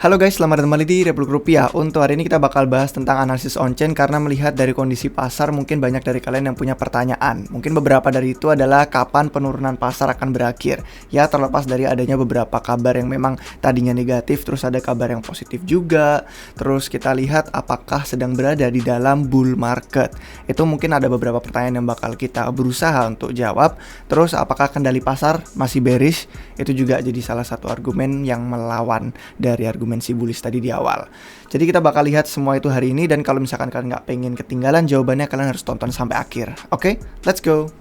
Halo guys, selamat datang kembali di Republik Rupiah. Untuk hari ini kita bakal bahas tentang analisis on-chain karena melihat dari kondisi pasar mungkin banyak dari kalian yang punya pertanyaan. Mungkin beberapa dari itu adalah kapan penurunan pasar akan berakhir. Ya, terlepas dari adanya beberapa kabar yang memang tadinya negatif, terus ada kabar yang positif juga. Terus kita lihat apakah sedang berada di dalam bull market. Itu mungkin ada beberapa pertanyaan yang bakal kita berusaha untuk jawab. Terus apakah kendali pasar masih bearish? Itu juga jadi salah satu argumen yang melawan dari argumen si bullish tadi di awal. Jadi kita bakal lihat semua itu hari ini, dan kalau misalkan kalian nggak pengen ketinggalan jawabannya, kalian harus tonton sampai akhir. Oke, let's go.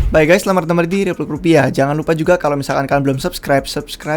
Baik guys, selamat datang kembali di Republik Rupiah. Jangan lupa juga kalau misalkan kalian belum subscribe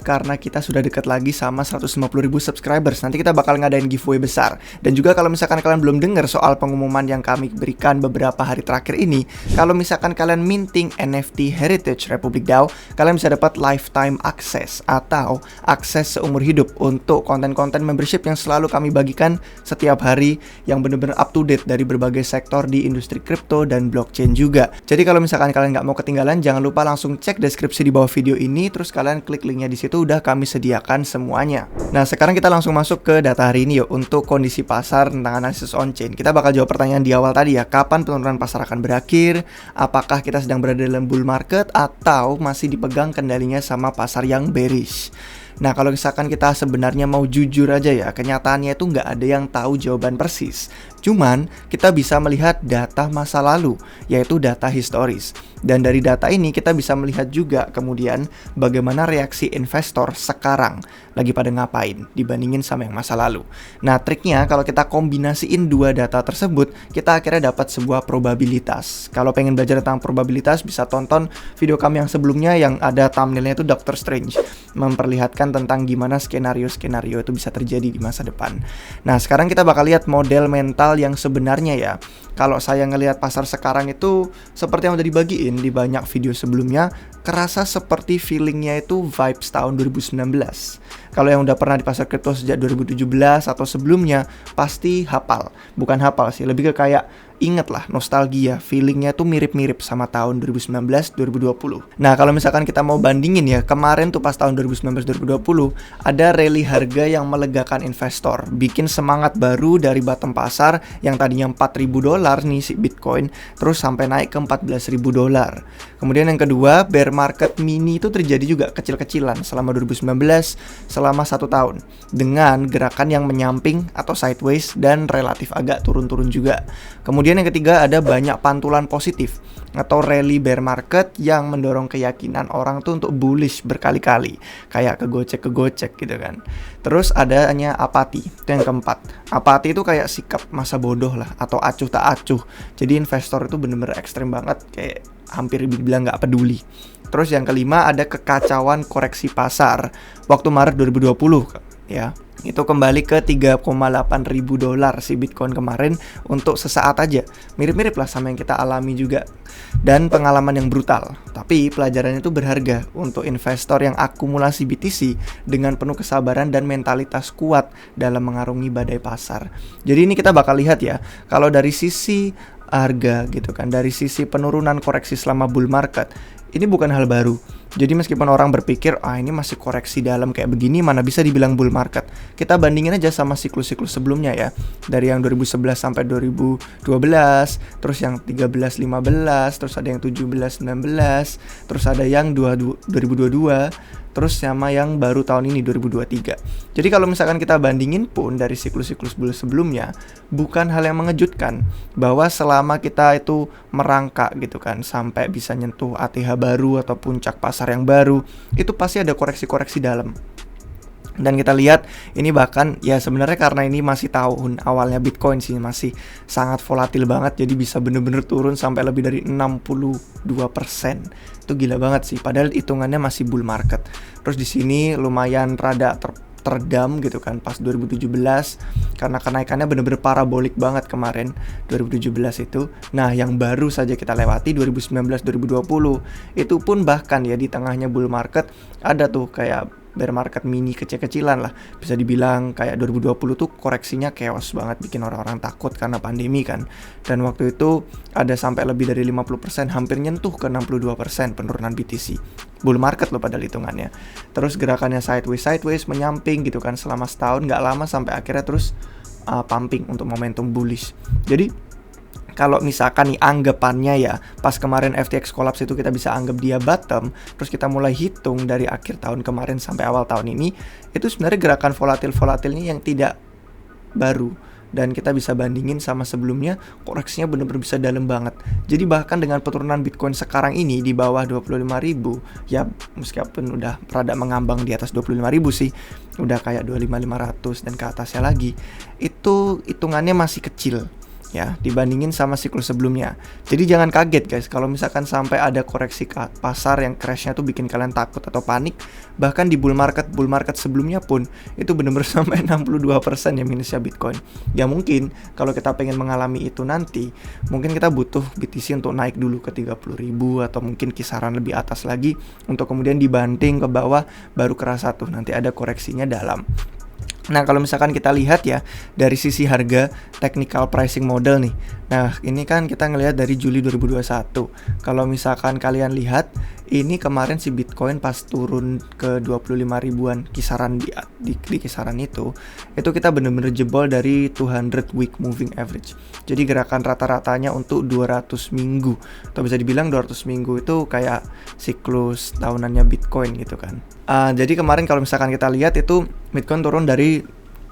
karena kita sudah dekat lagi sama 150.000 subscribers. Nanti kita bakal ngadain giveaway besar. Dan juga kalau misalkan kalian belum dengar soal pengumuman yang kami berikan beberapa hari terakhir ini, kalau misalkan kalian minting NFT Heritage Republic DAO, kalian bisa dapat lifetime access atau akses seumur hidup untuk konten-konten membership yang selalu kami bagikan setiap hari, yang benar-benar up to date dari berbagai sektor di industri kripto dan blockchain juga. Jadi kalau misalkan kalian nggak mau ketinggalan, jangan lupa langsung cek deskripsi di bawah video ini, terus kalian klik linknya di situ, udah kami sediakan semuanya. Nah, sekarang kita langsung masuk ke data hari ini yuk, untuk kondisi pasar tentang analisis on-chain. Kita bakal jawab pertanyaan di awal tadi ya, kapan penurunan pasar akan berakhir, apakah kita sedang berada dalam bull market, atau masih dipegang kendalinya sama pasar yang bearish. Nah, kalau misalkan kita sebenarnya mau jujur aja ya, kenyataannya itu nggak ada yang tahu jawaban persis. Cuman, kita bisa melihat data masa lalu, yaitu data historis. Dan dari data ini kita bisa melihat juga kemudian bagaimana reaksi investor sekarang lagi pada ngapain dibandingin sama yang masa lalu. Nah, triknya kalau kita kombinasiin dua data tersebut, kita akhirnya dapat sebuah probabilitas. Kalau pengen belajar tentang probabilitas, bisa tonton video kami yang sebelumnya yang ada thumbnailnya itu Doctor Strange, memperlihatkan tentang gimana skenario-skenario itu bisa terjadi di masa depan. Nah, sekarang kita bakal lihat model mental yang sebenarnya ya. Kalau saya ngelihat pasar sekarang itu seperti yang udah dibagiin di banyak video sebelumnya, kerasa seperti feelingnya itu vibes tahun 2019. Kalau yang udah pernah di pasar kripto sejak 2017 atau sebelumnya, pasti hafal. Bukan hafal sih, lebih ke kayak inget lah, nostalgia, feelingnya tuh mirip-mirip sama tahun 2019-2020. Nah, kalau misalkan kita mau bandingin ya, kemarin tuh pas tahun 2019-2020 ada rally harga yang melegakan investor, bikin semangat baru dari bottom pasar yang tadinya $4.000 nih si Bitcoin, terus sampai naik ke $14.000. Kemudian yang kedua, bear market mini itu terjadi juga kecil-kecilan selama 2019, selama 1 tahun, dengan gerakan yang menyamping atau sideways dan relatif agak turun-turun juga. Kemudian yang ketiga, ada banyak pantulan positif atau rally bear market yang mendorong keyakinan orang tuh untuk bullish berkali-kali, kayak kegocek gitu kan. Terus adanya apati, itu yang keempat. Apati itu kayak sikap masa bodoh lah, atau acuh tak acuh. Jadi investor itu bener-bener ekstrem banget, kayak hampir dibilang nggak peduli. Terus yang kelima, ada kekacauan koreksi pasar waktu Maret 2020 ya. Itu kembali ke $3.800 si Bitcoin kemarin untuk sesaat aja. Mirip-mirip lah sama yang kita alami juga. Dan pengalaman yang brutal. Tapi pelajarannya itu berharga untuk investor yang akumulasi BTC dengan penuh kesabaran dan mentalitas kuat dalam mengarungi badai pasar. Jadi ini kita bakal lihat ya, kalau dari sisi harga gitu kan, dari sisi penurunan koreksi selama bull market, ini bukan hal baru. Jadi meskipun orang berpikir, ini masih koreksi dalam kayak begini, mana bisa dibilang bull market. Kita bandingin aja sama siklus-siklus sebelumnya ya. Dari yang 2011 sampai 2012, terus yang 13-15, terus ada yang 17-19, terus ada yang 2022, terus sama yang baru tahun ini 2023. Jadi kalau misalkan kita bandingin pun dari siklus-siklus bull sebelumnya, bukan hal yang mengejutkan bahwa selama kita itu merangkak gitu kan, sampai bisa nyentuh ATH baru atau puncak pasar yang baru, itu pasti ada koreksi-koreksi dalam. Dan kita lihat ini bahkan ya sebenarnya karena ini masih tahun awalnya Bitcoin sih, masih sangat volatil banget, jadi bisa bener-bener turun sampai lebih dari 62%. Itu gila banget sih, padahal hitungannya masih bull market. Terus di sini lumayan rada teredam gitu kan pas 2017, karena kenaikannya bener-bener parabolik banget kemarin 2017 itu. Nah, yang baru saja kita lewati 2019-2020 itu pun bahkan ya di tengahnya bull market ada tuh kayak bear market mini kecil-kecilan lah. Bisa dibilang kayak 2020 tuh koreksinya chaos banget, bikin orang-orang takut karena pandemi kan. Dan waktu itu ada sampai lebih dari 50%, hampir nyentuh ke 62% penurunan BTC. Bull market loh padahal hitungannya. Terus gerakannya sideways menyamping gitu kan selama setahun, nggak lama sampai akhirnya terus pumping untuk momentum bullish. Jadi kalau misalkan nih anggapannya ya, pas kemarin FTX collapse itu kita bisa anggap dia bottom, terus kita mulai hitung dari akhir tahun kemarin sampai awal tahun ini, itu sebenarnya gerakan volatilnya yang tidak baru. Dan kita bisa bandingin sama sebelumnya, koreksinya benar-benar bisa dalam banget. Jadi bahkan dengan penurunan Bitcoin sekarang ini di bawah 25.000, ya meskipun udah rada mengambang di atas 25.000 sih, udah kayak 25.500 dan ke atasnya lagi, itu hitungannya masih kecil ya dibandingin sama siklus sebelumnya. Jadi jangan kaget guys kalau misalkan sampai ada koreksi pasar yang crashnya tuh bikin kalian takut atau panik. Bahkan di bull market sebelumnya pun itu benar-benar sampai 62% ya minusnya Bitcoin. Ya mungkin kalau kita pengen mengalami itu nanti, mungkin kita butuh BTC untuk naik dulu ke 30.000 atau mungkin kisaran lebih atas lagi untuk kemudian dibanting ke bawah, baru kerasa tuh nanti ada koreksinya dalam. Nah kalau misalkan kita lihat ya dari sisi harga technical pricing model nih. Nah ini kan kita ngelihat dari Juli 2021. Kalau misalkan kalian lihat, ini kemarin si Bitcoin pas turun ke 25 ribuan kisaran di kisaran itu kita bener-bener jebol dari 200 week moving average. Jadi gerakan rata-ratanya untuk 200 minggu. Atau bisa dibilang 200 minggu itu kayak siklus tahunannya Bitcoin gitu kan. Jadi kemarin kalau misalkan kita lihat itu Bitcoin turun dari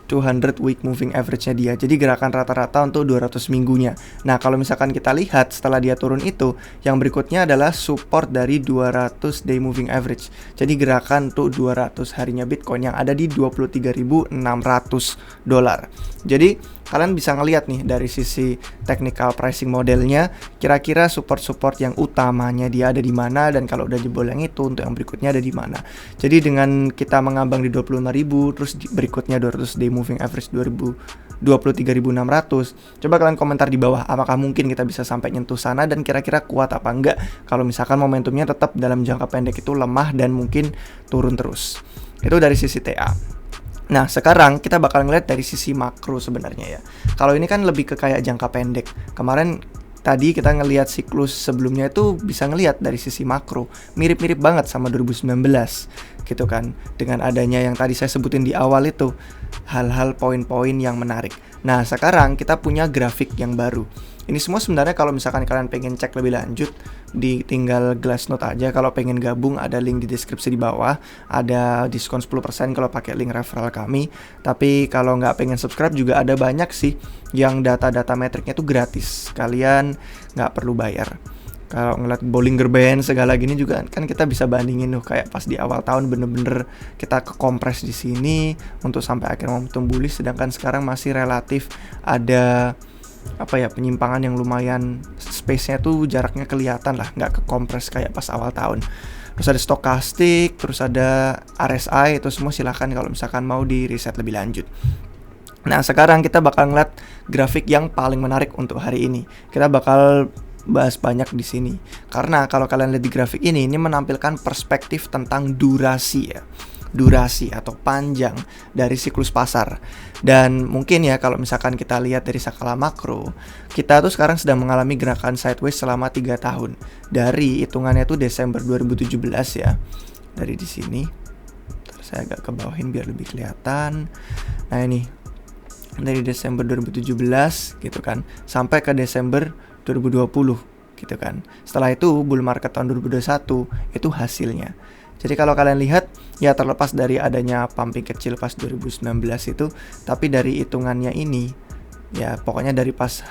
200 week moving average-nya dia. Jadi gerakan rata-rata untuk 200 minggunya. Nah, kalau misalkan kita lihat setelah dia turun itu, yang berikutnya adalah support dari 200 day moving average. Jadi gerakan untuk 200 harinya Bitcoin yang ada di 23.600 dolar. Jadi kalian bisa ngelihat nih dari sisi technical pricing modelnya, kira-kira support-support yang utamanya dia ada di mana, dan kalau udah jebol yang itu untuk yang berikutnya ada di mana. Jadi dengan kita mengambang di 25.000, terus berikutnya 200 day moving average 23.600. Coba kalian komentar di bawah, apakah mungkin kita bisa sampai nyentuh sana dan kira-kira kuat apa enggak kalau misalkan momentumnya tetap dalam jangka pendek itu lemah dan mungkin turun terus. Itu dari sisi TA. Nah sekarang kita bakal ngeliat dari sisi makro sebenarnya ya. Kalau ini kan lebih ke kayak jangka pendek. Kemarin tadi kita ngelihat siklus sebelumnya itu bisa ngelihat dari sisi makro mirip-mirip banget sama 2019 gitu kan. Dengan adanya yang tadi saya sebutin di awal itu, hal-hal poin-poin yang menarik. Nah sekarang kita punya grafik yang baru. Ini semua sebenarnya kalau misalkan kalian pengen cek lebih lanjut, tinggal Glassnode aja. Kalau pengen gabung ada link di deskripsi di bawah, ada diskon 10% kalau pakai link referral kami. Tapi kalau nggak pengen subscribe juga ada banyak sih yang data-data metriknya tuh gratis, kalian nggak perlu bayar. Kalau ngeliat Bollinger Band segala gini juga kan kita bisa bandingin tuh, kayak pas di awal tahun bener-bener kita kekompres di sini untuk sampai akhir momentum bullish, sedangkan sekarang masih relatif ada penyimpangan yang lumayan, space-nya tuh jaraknya kelihatan lah, nggak kekompres kayak pas awal tahun. Terus ada stokastik, terus ada RSI, itu semua silahkan kalau misalkan mau di riset lebih lanjut. Nah sekarang kita bakal ngeliat grafik yang paling menarik untuk hari ini. Kita bakal bahas banyak di sini karena kalau kalian lihat di grafik ini menampilkan perspektif tentang durasi ya. Durasi atau panjang dari siklus pasar. Dan mungkin ya kalau misalkan kita lihat dari skala makro, kita tuh sekarang sedang mengalami gerakan sideways selama 3 tahun. Dari hitungannya tuh Desember 2017 ya. Dari di sini. Saya agak ke bawahin biar lebih kelihatan. Nah ini dari Desember 2017 gitu kan sampai ke Desember 2020 gitu kan. Setelah itu bull market tahun 2021 itu hasilnya. Jadi kalau kalian lihat ya, terlepas dari adanya pumping kecil pas 2019 itu, tapi dari hitungannya ini ya pokoknya dari pas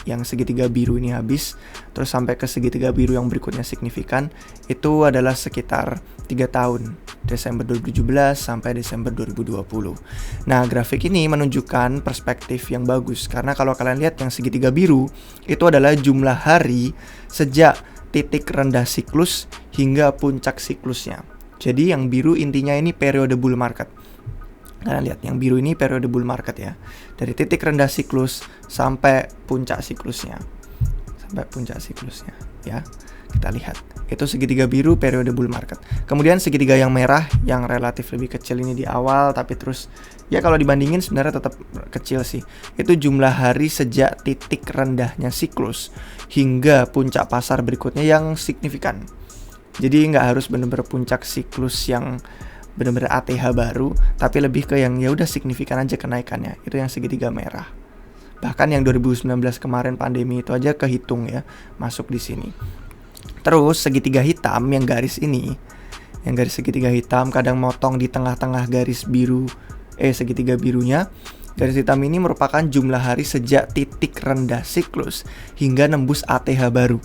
yang segitiga biru ini habis terus sampai ke segitiga biru yang berikutnya signifikan, itu adalah sekitar 3 tahun, Desember 2017 sampai Desember 2020. Nah grafik ini menunjukkan perspektif yang bagus, karena kalau kalian lihat yang segitiga biru itu adalah jumlah hari sejak titik rendah siklus hingga puncak siklusnya. Jadi yang biru intinya ini periode bull market. Kalian lihat yang biru ini periode bull market ya. Dari titik rendah siklus sampai puncak siklusnya. Ya. kita lihat. Itu segitiga biru periode bull market. Kemudian segitiga yang merah yang relatif lebih kecil ini di awal, tapi terus ya kalau dibandingin sebenarnya tetap kecil sih. Itu jumlah hari sejak titik rendahnya siklus hingga puncak pasar berikutnya yang signifikan. Jadi nggak harus benar-benar puncak siklus yang benar-benar ATH baru, tapi lebih ke yang ya udah signifikan aja kenaikannya. Itu yang segitiga merah. Bahkan yang 2019 kemarin pandemi itu aja kehitung ya, masuk di sini. Terus segitiga hitam yang garis ini, yang garis segitiga hitam kadang motong di tengah-tengah garis biru, segitiga birunya. Garis hitam ini merupakan jumlah hari sejak titik rendah siklus hingga nembus ATH baru.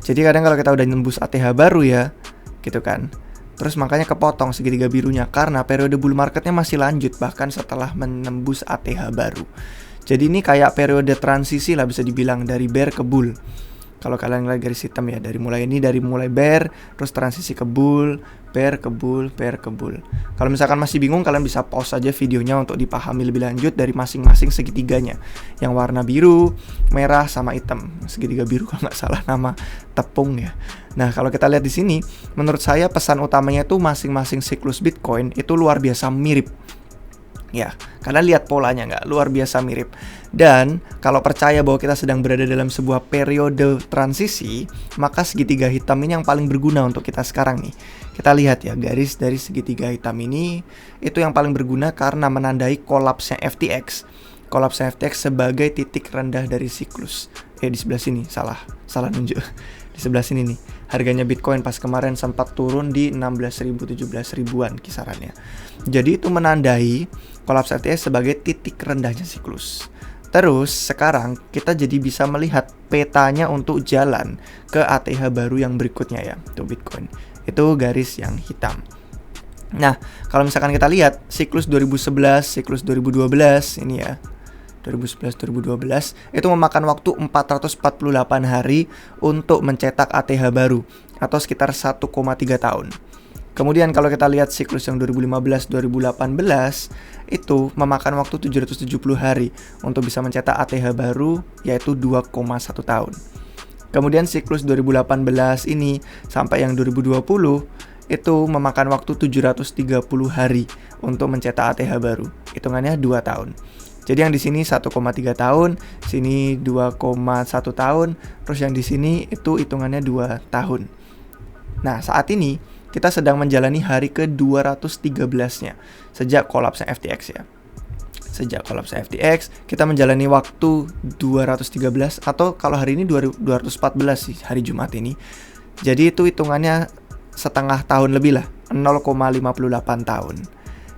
Jadi kadang kalau kita udah nembus ATH baru ya, gitu kan. Terus makanya kepotong segitiga birunya karena periode bull marketnya masih lanjut bahkan setelah menembus ATH baru. Jadi ini kayak periode transisi lah bisa dibilang dari bear ke bull. Kalau kalian lihat garis hitam ya, dari mulai bear, terus transisi ke bull, bear ke bull, bear ke bull. Kalau misalkan masih bingung, kalian bisa pause aja videonya untuk dipahami lebih lanjut dari masing-masing segitiganya. Yang warna biru, merah, sama hitam. Segitiga biru kalau nggak salah nama tepung ya. Nah kalau kita lihat di sini, menurut saya pesan utamanya tuh masing-masing siklus Bitcoin itu luar biasa mirip. Ya, kalian lihat polanya nggak? Luar biasa mirip. Dan kalau percaya bahwa kita sedang berada dalam sebuah periode transisi, maka segitiga hitam ini yang paling berguna untuk kita sekarang nih. Kita lihat ya, garis dari segitiga hitam ini itu yang paling berguna karena menandai kolapsnya FTX. Kolapsnya FTX sebagai titik rendah dari siklus. Di sebelah sini, salah nunjuk. Di sebelah sini nih, harganya Bitcoin pas kemarin sempat turun di 16.000, 17.000-an kisarannya. Jadi itu menandai kolaps FTX sebagai titik rendahnya siklus. Terus sekarang kita jadi bisa melihat petanya untuk jalan ke ATH baru yang berikutnya ya, untuk Bitcoin. Itu garis yang hitam. Nah, kalau misalkan kita lihat siklus 2011, siklus 2012 ini ya, 2011-2012 itu memakan waktu 448 hari untuk mencetak ATH baru atau sekitar 1,3 tahun. Kemudian kalau kita lihat siklus yang 2015-2018 itu memakan waktu 770 hari untuk bisa mencetak ATH baru yaitu 2,1 tahun. Kemudian siklus 2018 ini sampai yang 2020 itu memakan waktu 730 hari untuk mencetak ATH baru. Hitungannya 2 tahun. Jadi yang di sini 1,3 tahun, sini 2,1 tahun, terus yang di sini itu hitungannya 2 tahun. Nah, saat ini kita sedang menjalani hari ke-213-nya sejak kolapsnya FTX ya. Sejak kolapsnya FTX, kita menjalani waktu 213 atau kalau hari ini 214 sih, hari Jumat ini. Jadi itu hitungannya setengah tahun lebih lah, 0,58 tahun.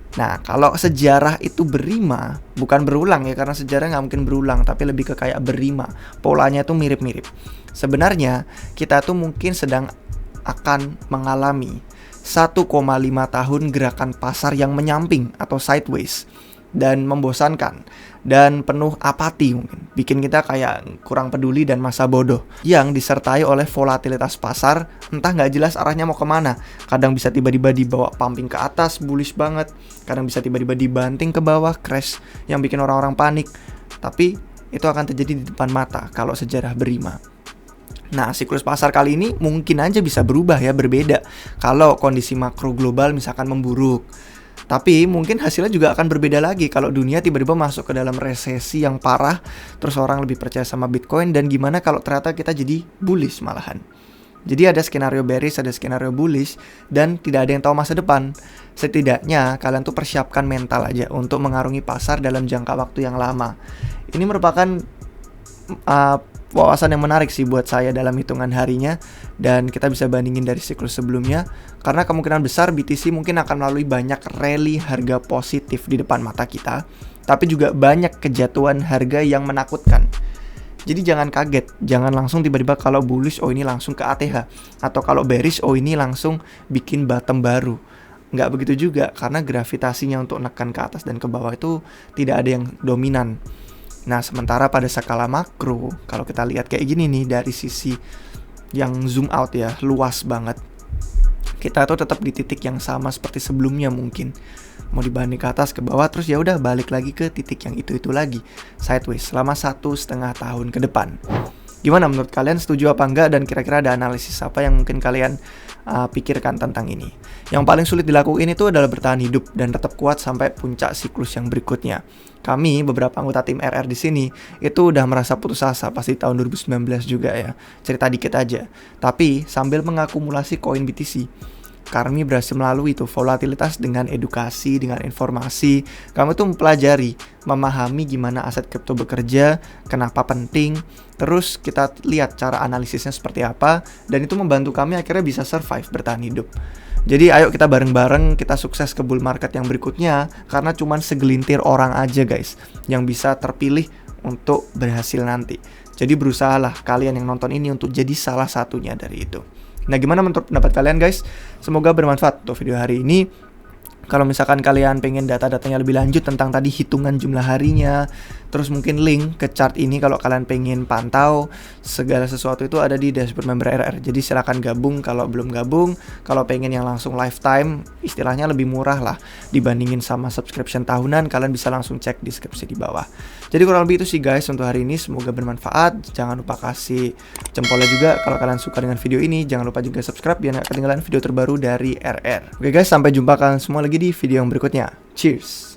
Nah, kalau sejarah itu berima, bukan berulang ya, karena sejarah nggak mungkin berulang, tapi lebih ke kayak berima. Polanya tuh mirip-mirip. Sebenarnya, kita tuh mungkin sedang akan mengalami 1,5 tahun gerakan pasar yang menyamping atau sideways. Dan membosankan dan penuh apati mungkin, bikin kita kayak kurang peduli dan masa bodoh yang disertai oleh volatilitas pasar entah nggak jelas arahnya mau kemana. Kadang bisa tiba-tiba dibawa pumping ke atas bullish banget, kadang bisa tiba-tiba dibanting ke bawah crash yang bikin orang-orang panik. Tapi itu akan terjadi di depan mata kalau sejarah berima. Nah, siklus pasar kali ini mungkin aja bisa berubah ya, berbeda kalau kondisi makro global misalkan memburuk. Tapi mungkin hasilnya juga akan berbeda lagi kalau dunia tiba-tiba masuk ke dalam resesi yang parah, terus orang lebih percaya sama Bitcoin, dan gimana kalau ternyata kita jadi bullish malahan. Jadi ada skenario bearish, ada skenario bullish, dan tidak ada yang tahu masa depan. Setidaknya kalian tuh persiapkan mental aja untuk mengarungi pasar dalam jangka waktu yang lama. Ini merupakan wawasan yang menarik sih buat saya dalam hitungan harinya, dan kita bisa bandingin dari siklus sebelumnya karena kemungkinan besar BTC mungkin akan melalui banyak rally harga positif di depan mata kita, tapi juga banyak kejatuhan harga yang menakutkan. Jadi jangan kaget, jangan langsung tiba-tiba kalau bullish oh ini langsung ke ATH, atau kalau bearish oh ini langsung bikin bottom baru. Nggak begitu juga, karena gravitasinya untuk nekan ke atas dan ke bawah itu tidak ada yang dominan. Nah, sementara pada skala makro, kalau kita lihat kayak gini nih dari sisi yang zoom out ya, luas banget. Kita tuh tetap di titik yang sama seperti sebelumnya mungkin. Mau dibanding ke atas ke bawah, terus ya udah balik lagi ke titik yang itu lagi, sideways selama 1,5 tahun ke depan. Gimana menurut kalian, setuju apa enggak, dan kira-kira ada analisis apa yang mungkin kalian pikirkan tentang ini? Yang paling sulit dilakukan itu adalah bertahan hidup dan tetap kuat sampai puncak siklus yang berikutnya. Kami, beberapa anggota tim RR di sini, itu udah merasa putus asa pasti tahun 2019 juga ya. Cerita dikit aja. Tapi sambil mengakumulasi koin BTC, kami berhasil melalui itu volatilitas dengan edukasi, dengan informasi. Kami tuh mempelajari, memahami gimana aset kripto bekerja, kenapa penting. Terus kita lihat cara analisisnya seperti apa, dan itu membantu kami akhirnya bisa survive, bertahan hidup. Jadi ayo kita bareng-bareng kita sukses ke bull market yang berikutnya, karena cuman segelintir orang aja guys yang bisa terpilih untuk berhasil nanti. Jadi berusahalah kalian yang nonton ini untuk jadi salah satunya dari itu. Nah, gimana menurut pendapat kalian guys? Semoga bermanfaat untuk video hari ini. Kalau misalkan kalian pengen data-datanya lebih lanjut tentang tadi hitungan jumlah harinya, terus mungkin link ke chart ini kalau kalian pengen pantau segala sesuatu itu ada di dashboard member RR. Jadi silahkan gabung kalau belum gabung. Kalau pengen yang langsung lifetime, istilahnya lebih murah lah dibandingin sama subscription tahunan, kalian bisa langsung cek deskripsi di bawah. Jadi kurang lebih itu sih guys untuk hari ini. Semoga bermanfaat. Jangan lupa kasih jempolnya juga kalau kalian suka dengan video ini. Jangan lupa juga subscribe biar gak ketinggalan video terbaru dari RR. Oke guys, sampai jumpa kalian semua lagi di video yang berikutnya. Cheers!